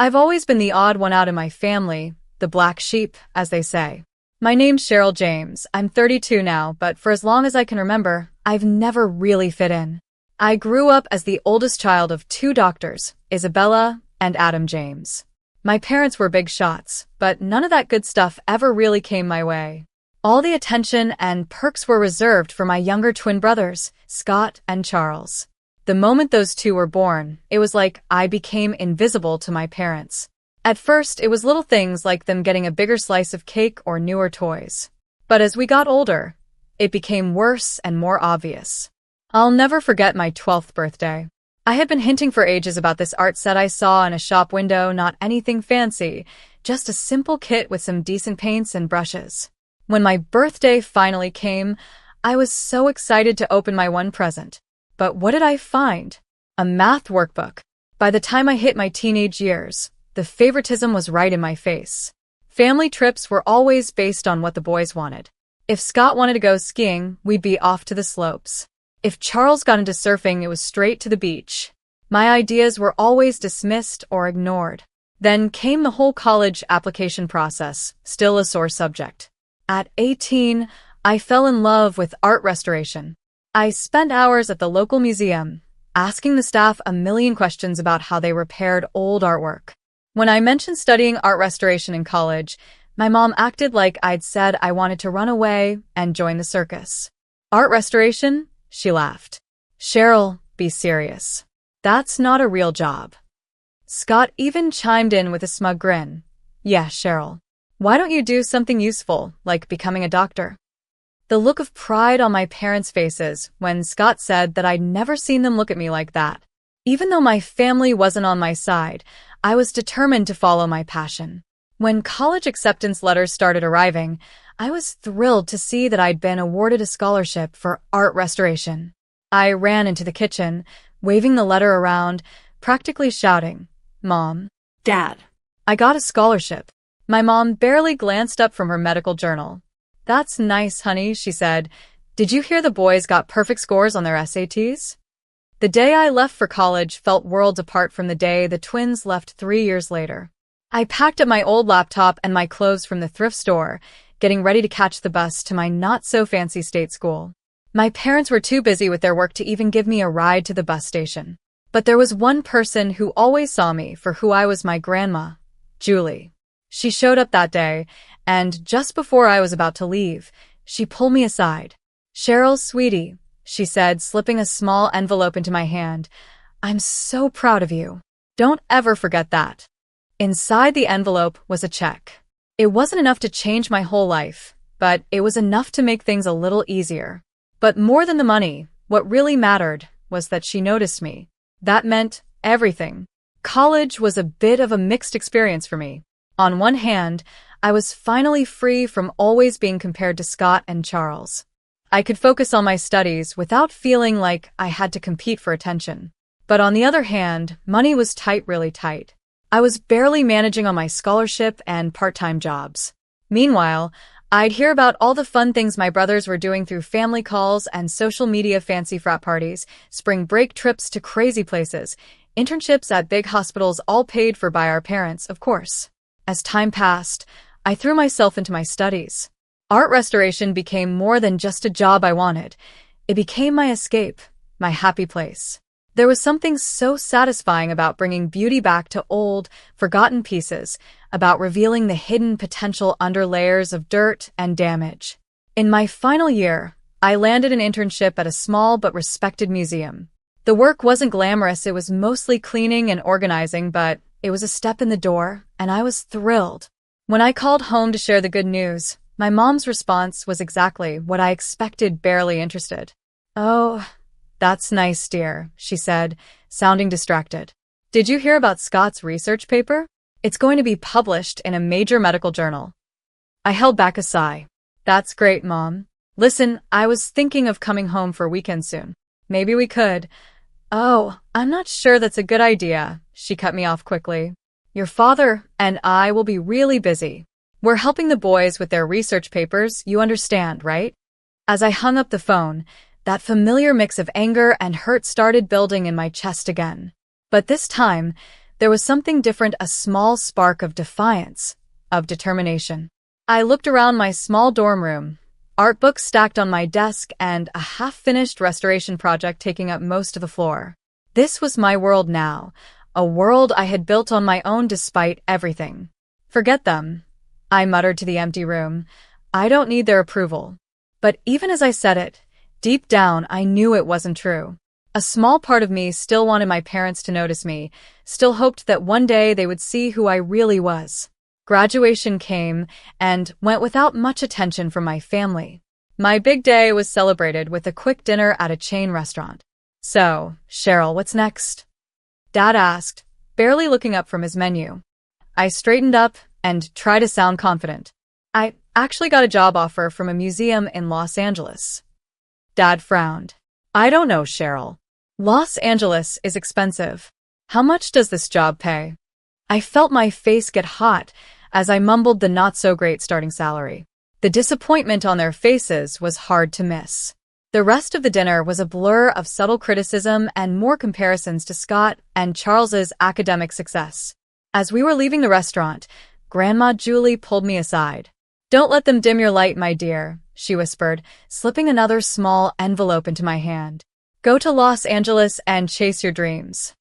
I've always been the odd one out in my family, the black sheep, as they say. My name's Cheryl James. I'm 32 now, but for as long as I can remember, I've never really fit in. I grew up as the oldest child of two doctors, Isabella and Adam James. My parents were big shots, but none of that good stuff ever really came my way. All the attention and perks were reserved for my younger twin brothers, Scott and Charles. The moment those two were born, it was like I became invisible to my parents. At first, it was little things like them getting a bigger slice of cake or newer toys. But as we got older, it became worse and more obvious. I'll never forget my 12th birthday. I had been hinting for ages about this art set I saw in a shop window, not anything fancy, just a simple kit with some decent paints and brushes. When my birthday finally came, I was so excited to open my one present. But what did I find? A math workbook. By the time I hit my teenage years, the favoritism was right in my face. Family trips were always based on what the boys wanted. If Scott wanted to go skiing, we'd be off to the slopes. If Charles got into surfing, it was straight to the beach. My ideas were always dismissed or ignored. Then came the whole college application process, still a sore subject. At 18, I fell in love with art restoration. I spent hours at the local museum, asking the staff a million questions about how they repaired old artwork. When I mentioned studying art restoration in college, my mom acted like I'd said I wanted to run away and join the circus. Art restoration? She laughed. Cheryl, be serious. That's not a real job. Scott even chimed in with a smug grin. Yeah, Cheryl. Why don't you do something useful, like becoming a doctor? The look of pride on my parents' faces when Scott said that I'd never seen them look at me like that. Even though my family wasn't on my side, I was determined to follow my passion. When college acceptance letters started arriving, I was thrilled to see that I'd been awarded a scholarship for art restoration. I ran into the kitchen, waving the letter around, practically shouting, Mom, Dad, I got a scholarship. My mom barely glanced up from her medical journal. That's nice, honey, she said. Did you hear the boys got perfect scores on their SATs? The day I left for college felt worlds apart from the day the twins left 3 years later. I packed up my old laptop and my clothes from the thrift store, getting ready to catch the bus to my not-so-fancy state school. My parents were too busy with their work to even give me a ride to the bus station. But there was one person who always saw me for who I was, my grandma, Julie. She showed up that day, and just before I was about to leave, she pulled me aside. Cheryl, sweetie, she said, slipping a small envelope into my hand. I'm so proud of you. Don't ever forget that. Inside the envelope was a check. It wasn't enough to change my whole life, but it was enough to make things a little easier. But more than the money, what really mattered was that she noticed me. That meant everything. College was a bit of a mixed experience for me. On one hand, I was finally free from always being compared to Scott and Charles. I could focus on my studies without feeling like I had to compete for attention. But on the other hand, money was tight, really tight. I was barely managing on my scholarship and part-time jobs. Meanwhile, I'd hear about all the fun things my brothers were doing through family calls and social media, fancy frat parties, spring break trips to crazy places, internships at big hospitals, all paid for by our parents, of course. As time passed, I threw myself into my studies. Art restoration became more than just a job I wanted. It became my escape, my happy place. There was something so satisfying about bringing beauty back to old, forgotten pieces, about revealing the hidden potential under layers of dirt and damage. In my final year, I landed an internship at a small but respected museum. The work wasn't glamorous, it was mostly cleaning and organizing, but it was a step in the door, and I was thrilled. When I called home to share the good news, my mom's response was exactly what I expected, barely interested. Oh, that's nice, dear, she said, sounding distracted. Did you hear about Scott's research paper? It's going to be published in a major medical journal. I held back a sigh. That's great, Mom. Listen, I was thinking of coming home for a weekend soon. Maybe we could. Oh, I'm not sure that's a good idea, she cut me off quickly. Your father and I will be really busy. We're helping the boys with their research papers, you understand, right? As I hung up the phone, that familiar mix of anger and hurt started building in my chest again. But this time, There was something different, a small spark of defiance, of determination. I looked around my small dorm room, art books stacked on my desk and a half-finished restoration project taking up most of the floor. This was my world now, a world I had built on my own despite everything. Forget them, I muttered to the empty room. I don't need their approval. But even as I said it, deep down I knew it wasn't true. A small part of me still wanted my parents to notice me, still hoped that one day they would see who I really was. Graduation came and went without much attention from my family. My big day was celebrated with a quick dinner at a chain restaurant. "So, Cheryl, what's next?" Dad asked, barely looking up from his menu. I straightened up and tried to sound confident. "I actually got a job offer from a museum in Los Angeles." Dad frowned. "I don't know, Cheryl. Los Angeles is expensive. How much does this job pay?" I felt my face get hot as I mumbled the not-so-great starting salary. The disappointment on their faces was hard to miss. The rest of the dinner was a blur of subtle criticism and more comparisons to Scott and Charles's academic success. As we were leaving the restaurant, Grandma Julie pulled me aside. "Don't let them dim your light, my dear," she whispered, slipping another small envelope into my hand. "Go to Los Angeles and chase your dreams."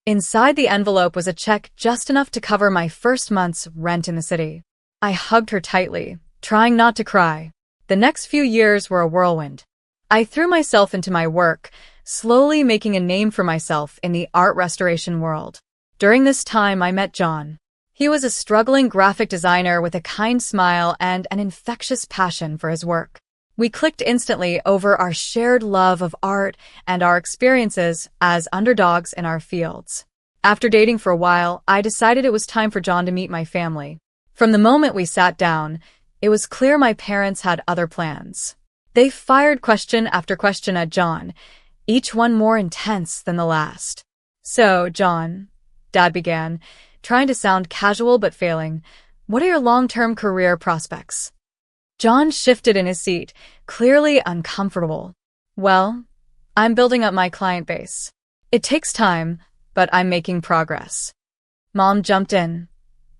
Inside the envelope was a check just enough to cover my first month's rent in the city. I hugged her tightly, trying not to cry. The next few years were a whirlwind. I threw myself into my work, slowly making a name for myself in the art restoration world. During this time, I met John. He was a struggling graphic designer with a kind smile and an infectious passion for his work. We clicked instantly over our shared love of art and our experiences as underdogs in our fields. After dating for a while, I decided it was time for John to meet my family. From the moment we sat down, it was clear my parents had other plans. They fired question after question at John, each one more intense than the last. "So, John," Dad began, trying to sound casual but failing, "what are your long-term career prospects?" John shifted in his seat, clearly uncomfortable. "Well, I'm building up my client base. It takes time, but I'm making progress." Mom jumped in.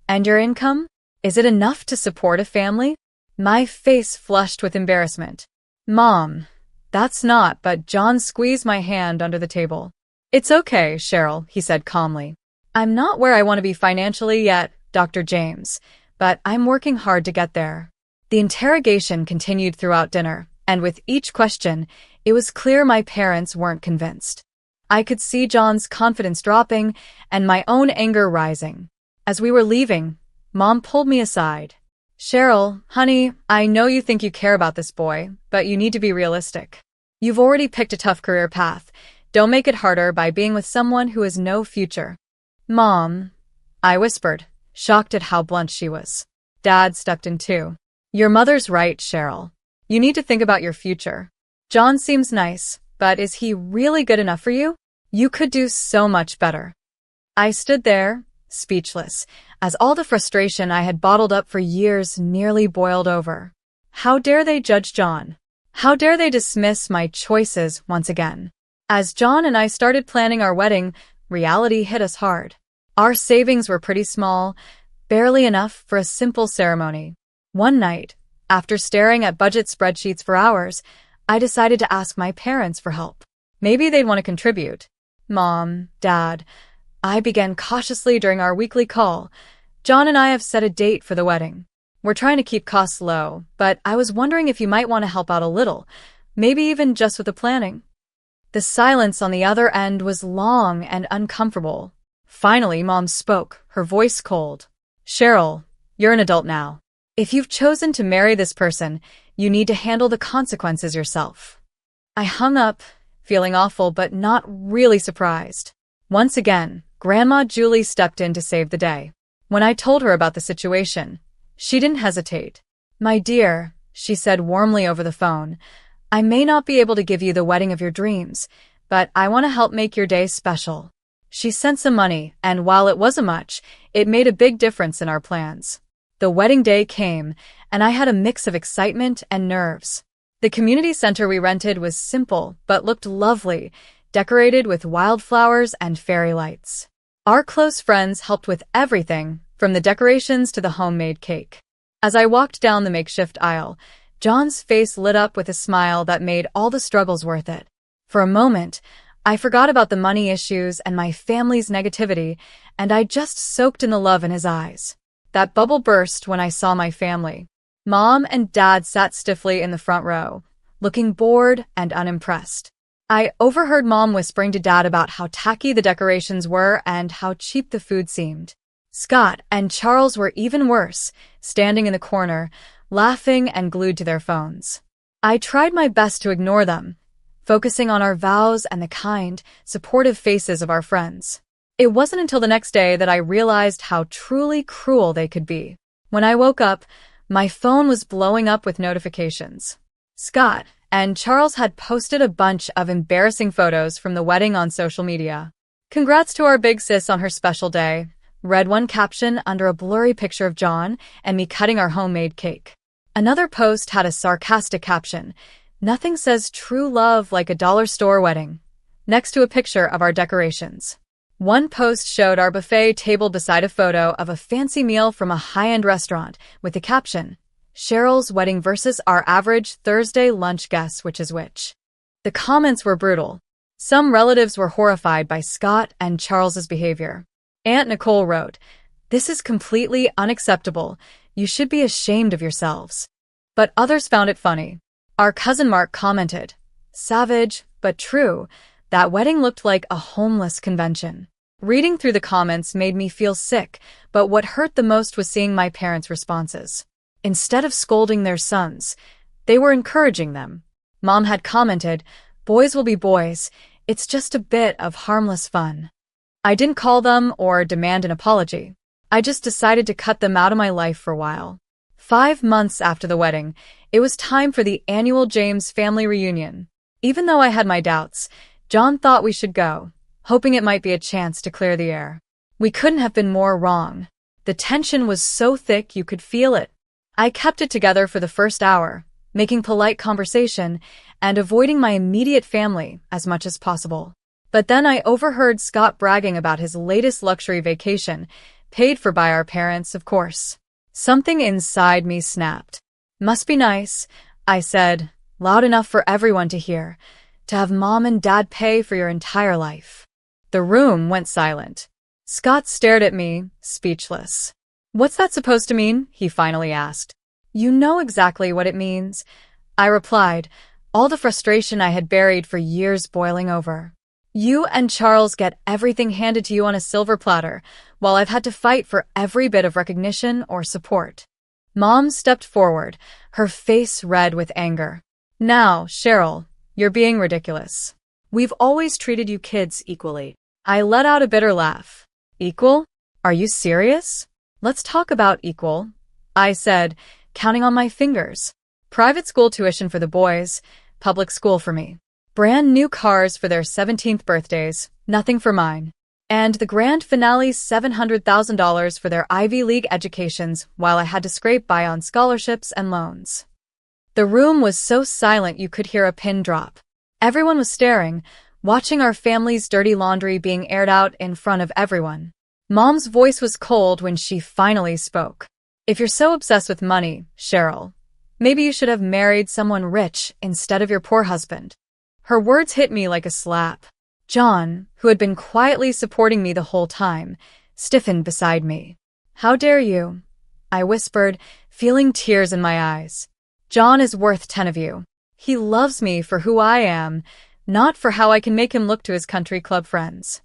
"And your income? Is it enough to support a family?" My face flushed with embarrassment. "Mom, that's not," but John squeezed my hand under the table. "It's okay, Cheryl," he said calmly. "I'm not where I want to be financially yet, Dr. James, but I'm working hard to get there." The interrogation continued throughout dinner, and with each question, it was clear my parents weren't convinced. I could see John's confidence dropping and my own anger rising. As we were leaving, Mom pulled me aside. "Cheryl, honey, I know you think you care about this boy, but you need to be realistic. You've already picked a tough career path. Don't make it harder by being with someone who has no future." "Mom," I whispered, shocked at how blunt she was. Dad stepped in too. "Your mother's right, Cheryl. You need to think about your future. John seems nice, but is he really good enough for you? You could do so much better." I stood there, speechless, as all the frustration I had bottled up for years nearly boiled over. How dare they judge John? How dare they dismiss my choices once again? As John and I started planning our wedding, reality hit us hard. Our savings were pretty small, barely enough for a simple ceremony. One night, after staring at budget spreadsheets for hours, I decided to ask my parents for help. Maybe they'd want to contribute. "Mom, Dad," I began cautiously during our weekly call, "John and I have set a date for the wedding. We're trying to keep costs low, but I was wondering if you might want to help out a little, maybe even just with the planning." The silence on the other end was long and uncomfortable. Finally, Mom spoke, her voice cold. "Cheryl, you're an adult now. If you've chosen to marry this person, you need to handle the consequences yourself." I hung up, feeling awful but not really surprised. Once again, Grandma Julie stepped in to save the day. When I told her about the situation, she didn't hesitate. "My dear," she said warmly over the phone, "I may not be able to give you the wedding of your dreams, but I want to help make your day special." She sent some money, and while it wasn't much, it made a big difference in our plans. The wedding day came, and I had a mix of excitement and nerves. The community center we rented was simple but looked lovely, decorated with wildflowers and fairy lights. Our close friends helped with everything, from the decorations to the homemade cake. As I walked down the makeshift aisle, John's face lit up with a smile that made all the struggles worth it. For a moment, I forgot about the money issues and my family's negativity, and I just soaked in the love in his eyes. That bubble burst when I saw my family. Mom and Dad sat stiffly in the front row, looking bored and unimpressed. I overheard Mom whispering to Dad about how tacky the decorations were and how cheap the food seemed. Scott and Charles were even worse, standing in the corner, laughing and glued to their phones. I tried my best to ignore them, focusing on our vows and the kind, supportive faces of our friends. It wasn't until the next day that I realized how truly cruel they could be. When I woke up, my phone was blowing up with notifications. Scott and Charles had posted a bunch of embarrassing photos from the wedding on social media. "Congrats to our big sis on her special day," read one caption under a blurry picture of John and me cutting our homemade cake. Another post had a sarcastic caption, "Nothing says true love like a dollar store wedding," next to a picture of our decorations. One post showed our buffet table beside a photo of a fancy meal from a high-end restaurant with the caption, "Cheryl's wedding versus our average Thursday lunch, guess which is which." The comments were brutal. Some relatives were horrified by Scott and Charles's behavior. Aunt Nicole wrote, "This is completely unacceptable. You should be ashamed of yourselves." But others found it funny. Our cousin Mark commented, "Savage, but true. That wedding looked like a homeless convention." Reading through the comments made me feel sick, but what hurt the most was seeing my parents' responses. Instead of scolding their sons, they were encouraging them. Mom had commented, "Boys will be boys. It's just a bit of harmless fun." I didn't call them or demand an apology. I just decided to cut them out of my life for a while. 5 months after the wedding, it was time for the annual James family reunion. Even though I had my doubts, John thought we should go, hoping it might be a chance to clear the air. We couldn't have been more wrong. The tension was so thick you could feel it. I kept it together for the first hour, making polite conversation and avoiding my immediate family as much as possible. But then I overheard Scott bragging about his latest luxury vacation, paid for by our parents, of course. Something inside me snapped. "Must be nice," I said, loud enough for everyone to hear, "to have Mom and Dad pay for your entire life." The room went silent. Scott stared at me, speechless. "What's that supposed to mean?" he finally asked. "You know exactly what it means," I replied, all the frustration I had buried for years boiling over. "You and Charles get everything handed to you on a silver platter, while I've had to fight for every bit of recognition or support." Mom stepped forward, her face red with anger. "Now, Cheryl, you're being ridiculous. We've always treated you kids equally." I let out a bitter laugh. "Equal? Are you serious? Let's talk about equal," I said, counting on my fingers. Private school tuition for the boys, public school for me. Brand new cars for their 17th birthdays, nothing for mine. And the grand finale $700,000 for their Ivy League educations while I had to scrape by on scholarships and loans. The room was so silent you could hear a pin drop. Everyone was staring, watching our family's dirty laundry being aired out in front of everyone. Mom's voice was cold when she finally spoke. "If you're so obsessed with money, Cheryl, maybe you should have married someone rich instead of your poor husband." Her words hit me like a slap. John, who had been quietly supporting me the whole time, stiffened beside me. "How dare you?" I whispered, feeling tears in my eyes. "John is worth 10 of you. He loves me for who I am, not for how I can make him look to his country club friends."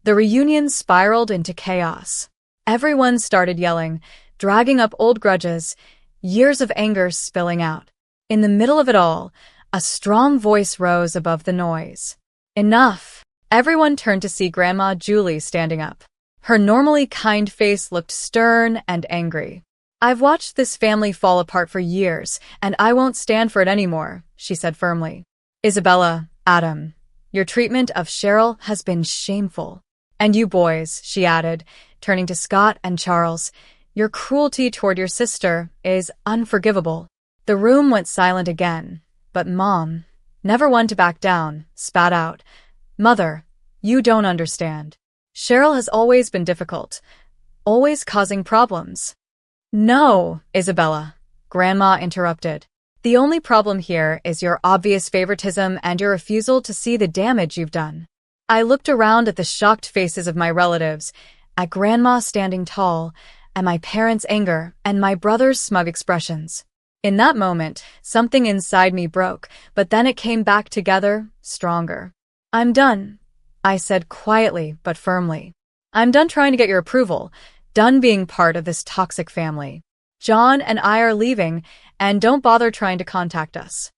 The reunion spiraled into chaos. Everyone started yelling, dragging up old grudges, years of anger spilling out. In the middle of it all, a strong voice rose above the noise. "Enough!" Everyone turned to see Grandma Julie standing up. Her normally kind face looked stern and angry. "I've watched this family fall apart for years, and I won't stand for it anymore," she said firmly. "Isabella, Adam, your treatment of Cheryl has been shameful. And you boys," she added, turning to Scott and Charles, "your cruelty toward your sister is unforgivable." The room went silent again, but Mom, never one to back down, spat out, "Mother, you don't understand. Cheryl has always been difficult, always causing problems. No, Isabella, Grandma interrupted. The only problem here is your obvious favoritism and your refusal to see the damage you've done. I looked around at the shocked faces of my relatives, at Grandma standing tall, at my parents' anger, and my brother's smug expressions. In that moment, something inside me broke, but then it came back together, stronger. I'm done, I said quietly but firmly. I'm done trying to get your approval, done being part of this toxic family. John and I are leaving, and don't bother trying to contact us.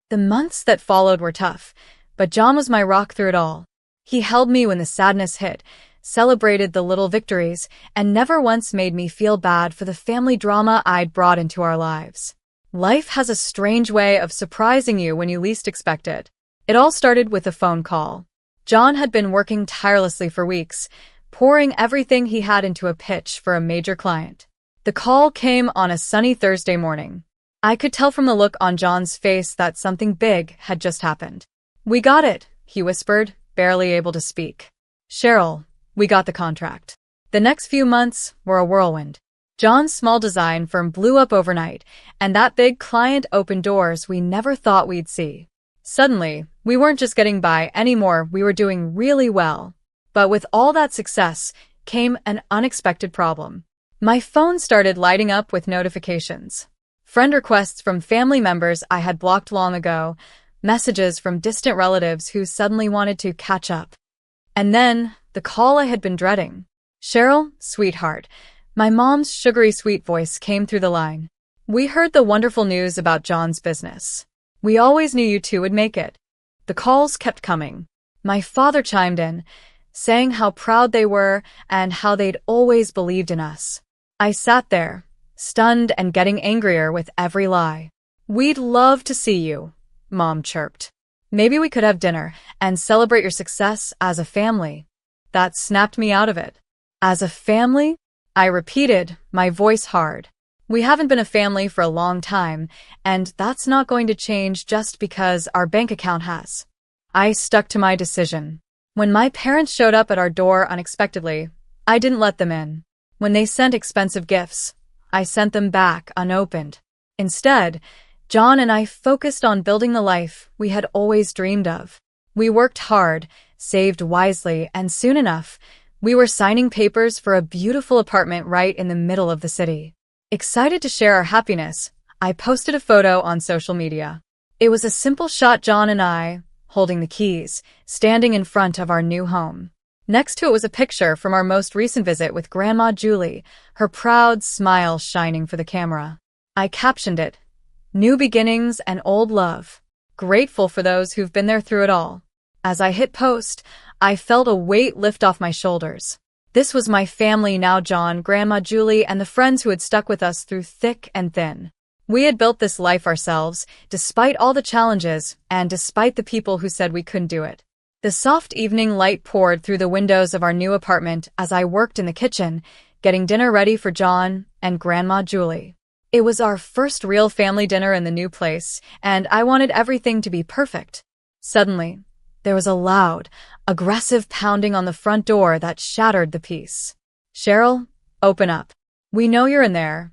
The months that followed were tough, but John was my rock through it all. He held me when the sadness hit, celebrated the little victories, and never once made me feel bad for the family drama I'd brought into our lives. Life has a strange way of surprising you when you least expect it. It all started with a phone call. John had been working tirelessly for weeks, pouring everything he had into a pitch for a major client. The call came on a sunny Thursday morning. I could tell from the look on John's face that something big had just happened. "We got it," he whispered, barely able to speak. "Cheryl, we got the contract." The next few months were a whirlwind. John's small design firm blew up overnight, and that big client opened doors we never thought we'd see. Suddenly, we weren't just getting by anymore, we were doing really well. But with all that success came an unexpected problem. My phone started lighting up with notifications. Friend requests from family members I had blocked long ago, messages from distant relatives who suddenly wanted to catch up. And then, the call I had been dreading. "Cheryl, sweetheart," my mom's sugary sweet voice came through the line. "We heard the wonderful news about John's business. We always knew you two would make it." The calls kept coming. My father chimed in, saying how proud they were and how they'd always believed in us. I sat there, stunned and getting angrier with every lie. "We'd love to see you," Mom chirped. "Maybe we could have dinner and celebrate your success as a family." That snapped me out of it. "As a family?" I repeated, my voice hard. "We haven't been a family for a long time, and that's not going to change just because our bank account has." I stuck to my decision. When my parents showed up at our door unexpectedly, I didn't let them in. When they sent expensive gifts, I sent them back unopened. Instead, John and I focused on building the life we had always dreamed of. We worked hard, saved wisely, and soon enough, we were signing papers for a beautiful apartment right in the middle of the city. Excited to share our happiness, I posted a photo on social media. It was a simple shot, John and I, holding the keys, standing in front of our new home. Next to it was a picture from our most recent visit with Grandma Julie, her proud smile shining for the camera. I captioned it, "New beginnings and old love. Grateful for those who've been there through it all." As I hit post, I felt a weight lift off my shoulders. This was my family now, John, Grandma Julie, and the friends who had stuck with us through thick and thin. We had built this life ourselves, despite all the challenges and despite the people who said we couldn't do it. The soft evening light poured through the windows of our new apartment as I worked in the kitchen, getting dinner ready for John and Grandma Julie. It was our first real family dinner in the new place, and I wanted everything to be perfect. Suddenly, there was a loud, aggressive pounding on the front door that shattered the peace. "Cheryl, open up. We know you're in there."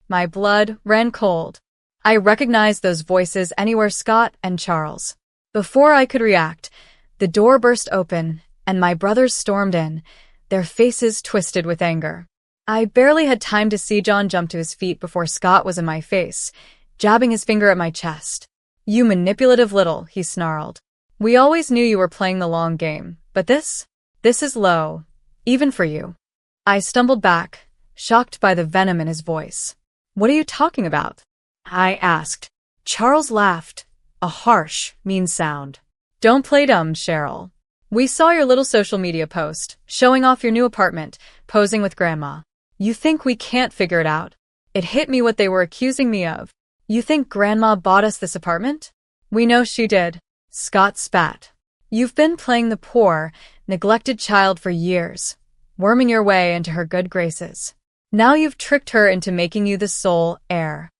My blood ran cold. I recognized those voices anywhere, Scott and Charles. Before I could react, the door burst open, and my brothers stormed in, their faces twisted with anger. I barely had time to see John jump to his feet before Scott was in my face, jabbing his finger at my chest. "You manipulative little," he snarled. "We always knew you were playing the long game, but this is low, even for you." I stumbled back, shocked by the venom in his voice. "What are you talking about?" I asked. Charles laughed, a harsh, mean sound. "Don't play dumb, Cheryl. We saw your little social media post, showing off your new apartment, posing with Grandma. You think we can't figure it out?" It hit me what they were accusing me of. "You think Grandma bought us this apartment?" "We know she did," Scott spat. "You've been playing the poor, neglected child for years, worming your way into her good graces. Now you've tricked her into making you the sole heir."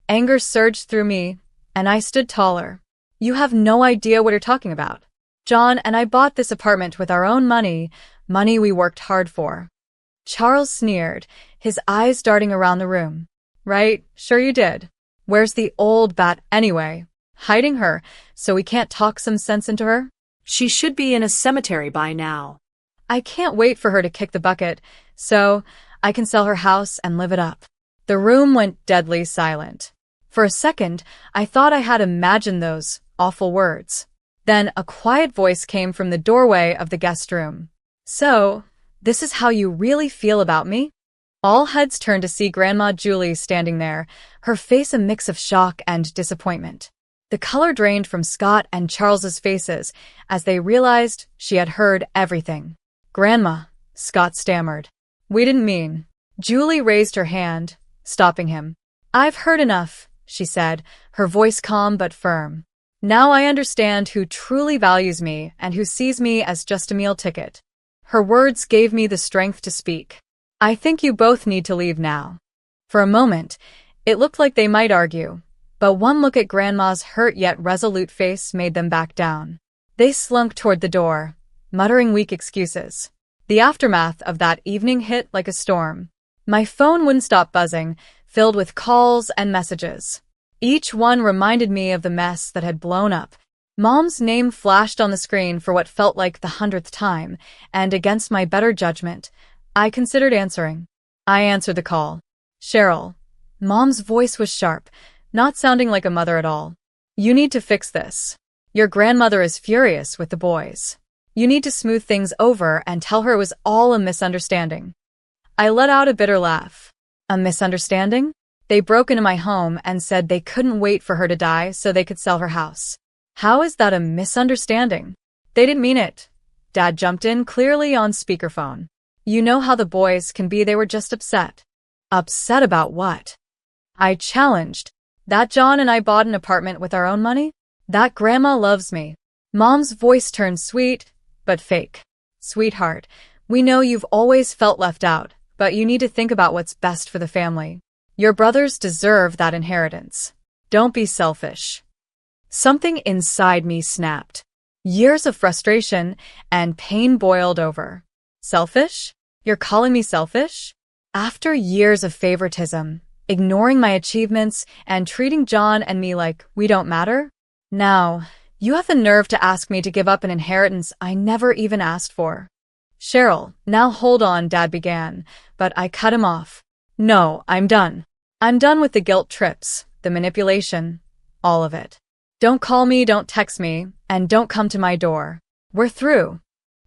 Anger surged through me, and I stood taller. "You have no idea what you're talking about. John and I bought this apartment with our own money, money we worked hard for. Charles sneered, his eyes darting around the room. Right, sure you did. Where's the old bat anyway? Hiding her, so we can't talk some sense into her? She should be in a cemetery by now. I can't wait for her to kick the bucket, so I can sell her house and live it up. The room went deadly silent. For a second, I thought I had imagined those awful words. Then a quiet voice came from the doorway of the guest room. So, this is how you really feel about me? All heads turned to see Grandma Julie standing there, her face a mix of shock and disappointment. The color drained from Scott and Charles's faces as they realized she had heard everything. Grandma, Scott stammered. We didn't mean. Julie raised her hand, stopping him. I've heard enough, she said, her voice calm but firm. Now I understand who truly values me and who sees me as just a meal ticket. Her words gave me the strength to speak. I think you both need to leave now. For a moment, it looked like they might argue, but one look at Grandma's hurt yet resolute face made them back down. They slunk toward the door, muttering weak excuses. The aftermath of that evening hit like a storm. My phone wouldn't stop buzzing, filled with calls and messages. Each one reminded me of the mess that had blown up. Mom's name flashed on the screen for what felt like the 100th time, and against my better judgment, I considered answering. I answered the call. Cheryl. Mom's voice was sharp, not sounding like a mother at all. You need to fix this. Your grandmother is furious with the boys. You need to smooth things over and tell her it was all a misunderstanding. I let out a bitter laugh. A misunderstanding? They broke into my home and said they couldn't wait for her to die so they could sell her house. How is that a misunderstanding? They didn't mean it. Dad jumped in, clearly on speakerphone. You know how the boys can be, they were just upset. Upset about what? I challenged. That John and I bought an apartment with our own money? That Grandma loves me. Mom's voice turned sweet, but fake. Sweetheart, we know you've always felt left out, but you need to think about what's best for the family. Your brothers deserve that inheritance. Don't be selfish. Something inside me snapped. Years of frustration and pain boiled over. Selfish? You're calling me selfish? After years of favoritism, ignoring my achievements, and treating John and me like we don't matter? Now, you have the nerve to ask me to give up an inheritance I never even asked for. Cheryl, now hold on, Dad began, but I cut him off. No, I'm done. I'm done with the guilt trips, the manipulation, all of it. Don't call me, don't text me, and don't come to my door. We're through.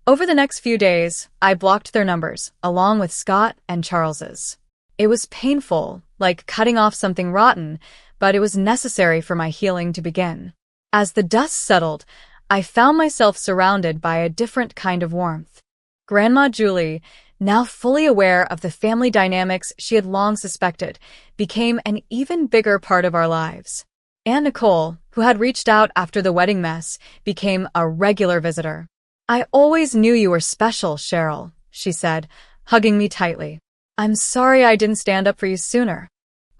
Over the next few days, I blocked their numbers, along with Scott and Charles's. It was painful, like cutting off something rotten, but it was necessary for my healing to begin. As the dust settled, I found myself surrounded by a different kind of warmth. Grandma Julie, now fully aware of the family dynamics she had long suspected, became an even bigger part of our lives. Aunt Nicole, who had reached out after the wedding mess, became a regular visitor. I always knew you were special, Cheryl, she said, hugging me tightly. I'm sorry I didn't stand up for you sooner.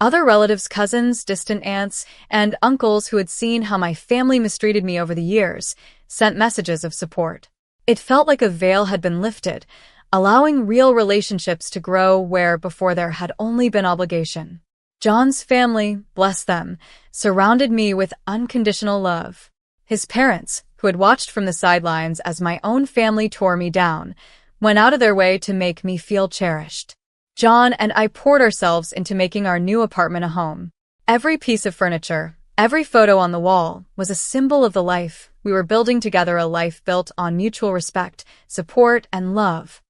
Other relatives, cousins, distant aunts, and uncles who had seen how my family mistreated me over the years sent messages of support. It felt like a veil had been lifted, allowing real relationships to grow where before there had only been obligation. John's family, bless them, surrounded me with unconditional love. His parents, who had watched from the sidelines as my own family tore me down, went out of their way to make me feel cherished. John and I poured ourselves into making our new apartment a home. Every piece of furniture, every photo on the wall was a symbol of the life we were building together, a life built on mutual respect, support, and love.